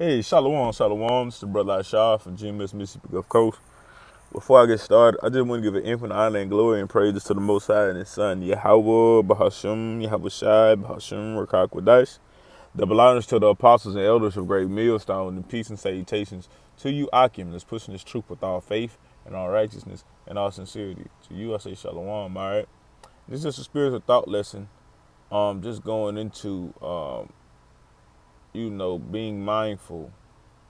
Hey, Shalom, Shalom. It's the brother Ashar from GMS Mississippi Gulf Coast. Before I get started, I just want to give an infinite honor and glory and praises to the Most High and His Son, Yahweh, Bahasham, Yahweh Shai, Bahasham, Rakak Wadash. Double honors to the apostles and elders of Great Millstone, and peace and salutations to you, Akim, that's pushing this truth with all faith and all righteousness and all sincerity. To you, I say Shalom, all right? This is just a spiritual thought lesson, just going into, being mindful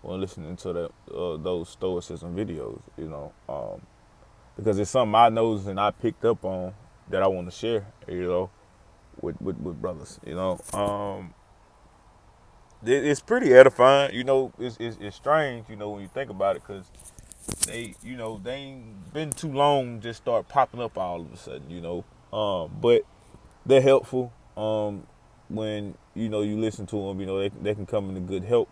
when listening to those stoicism videos, because it's something I noticed and I picked up on that I want to share, with brothers. It's pretty edifying. It's strange, when you think about it, because they ain't been too long just start popping up all of a sudden, but they're helpful. When you listen to them, they can come into good help.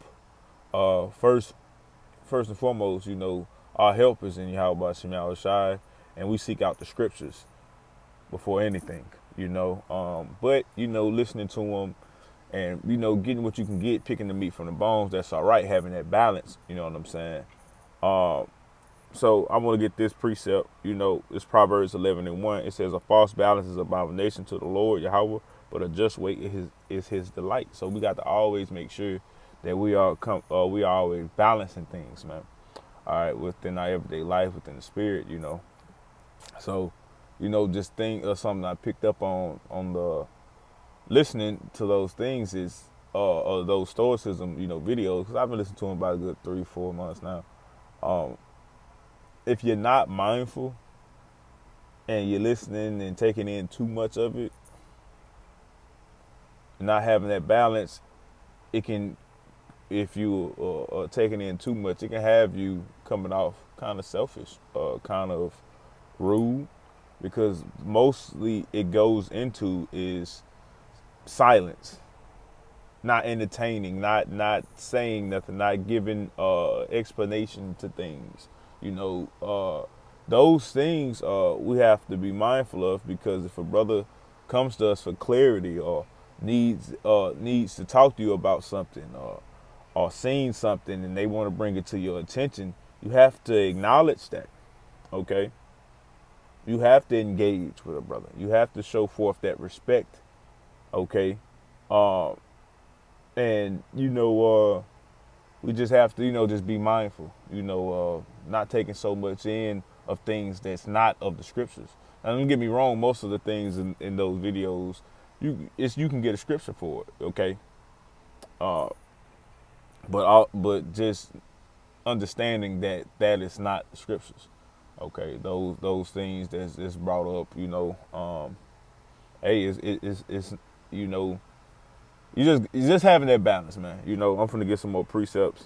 First and foremost, our help is in Yahweh Shem Shai, and we seek out the scriptures before anything, But, listening to them and, getting what you can get, picking the meat from the bones, that's all right, having that balance, you know what I'm saying? So I want to get this precept, it's Proverbs 11:1. It says, a false balance is abomination to the Lord, Yahweh, but a just weight is his delight. So we got to always make sure that we are always balancing things, man. All right, within our everyday life, within the spirit, So, just think of something I picked up on the listening to those things is those stoicism, videos, because I've been listening to them about a good 3-4 months now. If you're not mindful and you're listening and taking in too much of it, not having that balance, it can, if you are taking in too much, it can have you coming off kind of selfish, kind of rude, because mostly it goes into is silence, not entertaining, not saying nothing, not giving explanation to things. Those things we have to be mindful of, because if a brother comes to us for clarity or needs to talk to you about something or seen something and they want to bring it to your attention, you have to acknowledge that. Okay, you have to engage with a brother. You have to show forth that respect. Okay, and we just have to just be mindful. Not taking so much in of things that's not of the scriptures. Now, don't get me wrong. Most of the things in those videos, you can get a scripture for it. Okay, but just understanding that is not the scriptures. Okay, those things that's brought up. Hey, it's you just having that balance, man. I'm gonna get some more precepts.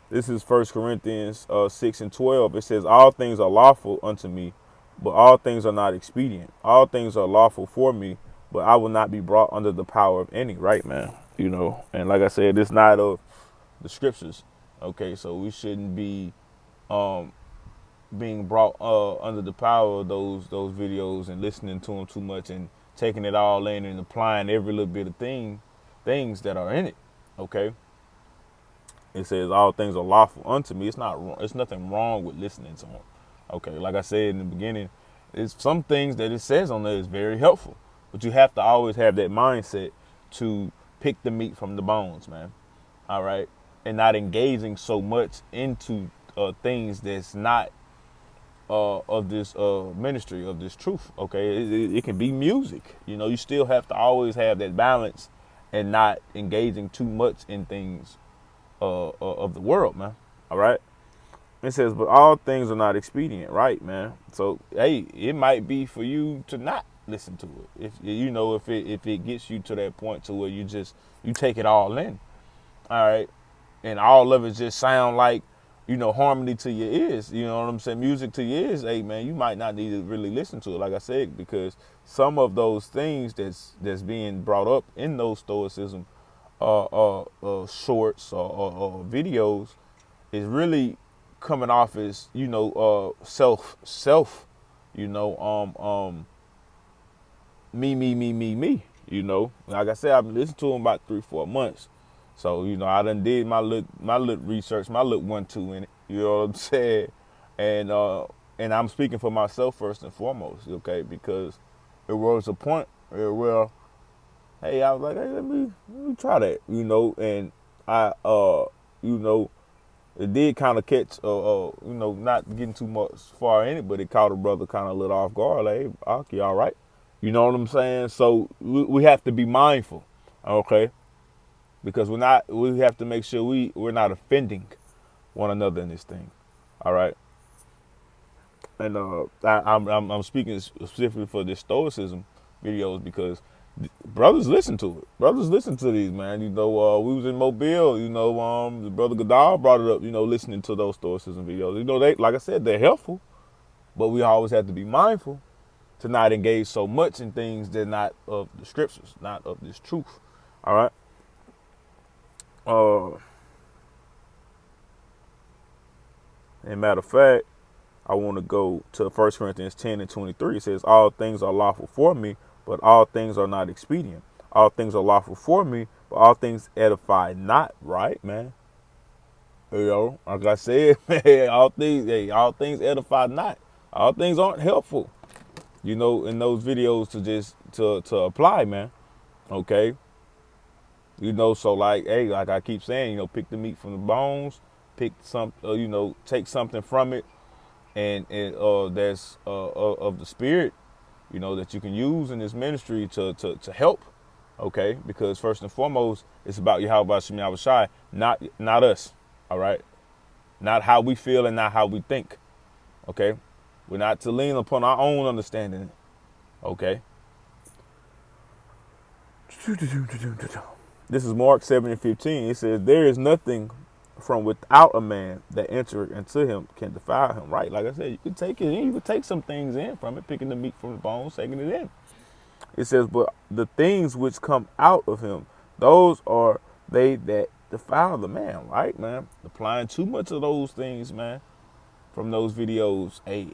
This is 1 Corinthians 6:12. It says, all things are lawful unto me, but all things are not expedient. All things are lawful for me, but I will not be brought under the power of any. Right, man. And like I said, it's not of the scriptures. Okay, so we shouldn't be being brought under the power of those videos and listening to them too much and taking it all in and applying every little bit of things that are in it. Okay. It says all things are lawful unto me. It's not wrong. It's nothing wrong with listening to them. Okay, like I said in the beginning, it's some things that it says on there is very helpful, but you have to always have that mindset to pick the meat from the bones, man. All right, and not engaging so much into things that's not of this ministry of this truth. Okay, it can be music. You still have to always have that balance and not engaging too much in things of the world, man. All right. It says, but all things are not expedient, right, man? So, hey, it might be for you to not listen to it. If it gets you to that point to where you take it all in, all right, and all of it just sound like, harmony to your ears. You know what I'm saying? Music to your ears. Hey, man, you might not need to really listen to it, like I said, because some of those things that's being brought up in those stoicism shorts or videos is really coming off as self me. Like I said, I've been listening to them about 3-4 months, So, I done did my little research, my little 1-2 in it. You know what I'm saying? And I'm speaking for myself first and foremost, okay? Because it was a point where, hey, I was like, hey, let me try that, and I it did kind of catch not getting too much far in it, but it caught a brother kind of a little off guard, like, hey, Aki, all right. You know what I'm saying? So we have to be mindful, okay? Because we have to make sure we're not offending one another in this thing. All right. And I'm speaking specifically for this stoicism videos because brothers listen to it. Brothers listen to these, man. We was in Mobile. The brother Gadal brought it up. Listening to those stoicism videos. They, like I said, they're helpful, but we always have to be mindful to not engage so much in things that are not of the scriptures, not of this truth. All right. And matter of fact, I want to go to 1 Corinthians 10:23. It says, all things are lawful for me, but all things are not expedient. All things are lawful for me, but all things edify not. Right, man? Like I said, man, all things edify not. All things aren't helpful, in those videos to apply, man. Okay. So like, hey, like I keep saying, pick the meat from the bones, pick some, take something from it, and that's of the spirit, that you can use in this ministry to help, okay? Because first and foremost, it's about Yahweh Shem Yahweh Shai, not us, all right? Not how we feel and not how we think, okay? We're not to lean upon our own understanding, okay? This is Mark 7:15. It says, there is nothing from without a man that enter into him can defile him. Right? Like I said, you can take it in. You can take some things in from it, picking the meat from the bones, taking it in. It says, but the things which come out of him, those are they that defile the man. Right, man? Applying too much of those things, man, from those videos, hey,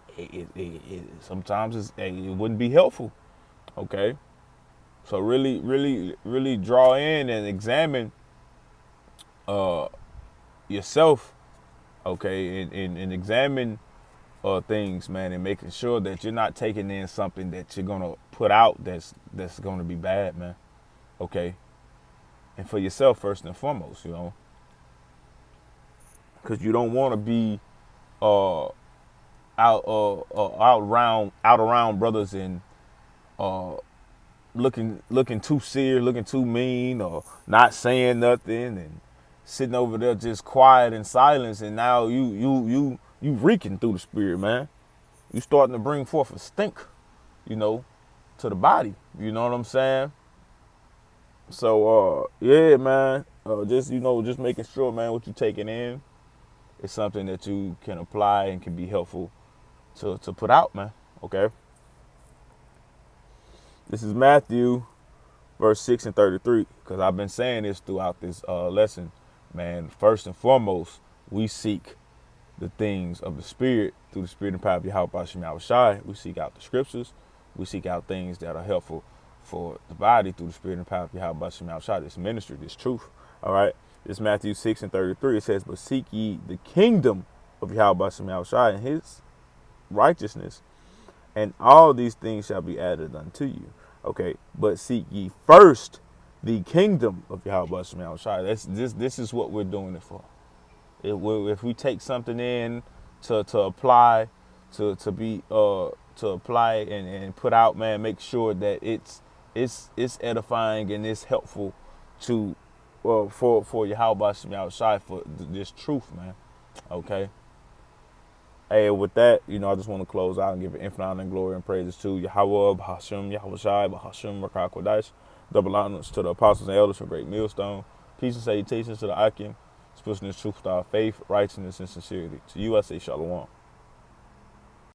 sometimes it wouldn't be helpful. Okay? So really, really, really draw in and examine yourself, okay, and examine things, man, and making sure that you're not taking in something that you're gonna put out that's gonna be bad, man. Okay, and for yourself first and foremost, because you don't want to be out around brothers and looking too serious, looking too mean, or not saying nothing, and sitting over there just quiet in silence, and now you reeking through the spirit, man. You starting to bring forth a stink, to the body. You know what I'm saying? So yeah, man. Just making sure, man, what you taking in is something that you can apply and can be helpful to put out, man. Okay. This is Matthew, verse 6 and 33, because I've been saying this throughout this lesson, man. First and foremost, we seek the things of the Spirit through the Spirit and power of Yahweh Shem Yahweh Shai. We seek out the scriptures. We seek out things that are helpful for the body through the Spirit and power of Yahweh Shem Yahweh Shai. This ministry, this truth. All right. This Matthew 6 and 33. It says, but seek ye the kingdom of Yahweh Shem Yahweh Shai and his righteousness, and all these things shall be added unto you. Okay, but seek ye first the kingdom of Yahweh Shem Yahweh Shai. This is what we're doing it for. If we take something in to apply, to apply and put out, man, make sure that it's edifying and it's helpful to for Yahweh Shem Yahweh Shai, for this truth, man. Okay. Hey, with that, I just want to close out and give it infinite honor and glory and praises to Yahweh, Bahashem, Yahweh Shai, Bahashem, Rakah Kodash. Double honors to the apostles and elders from Great Millstone. Peace and salutations to the Akim, especially this truth with our faith, righteousness, and sincerity. To you, I say Shalom.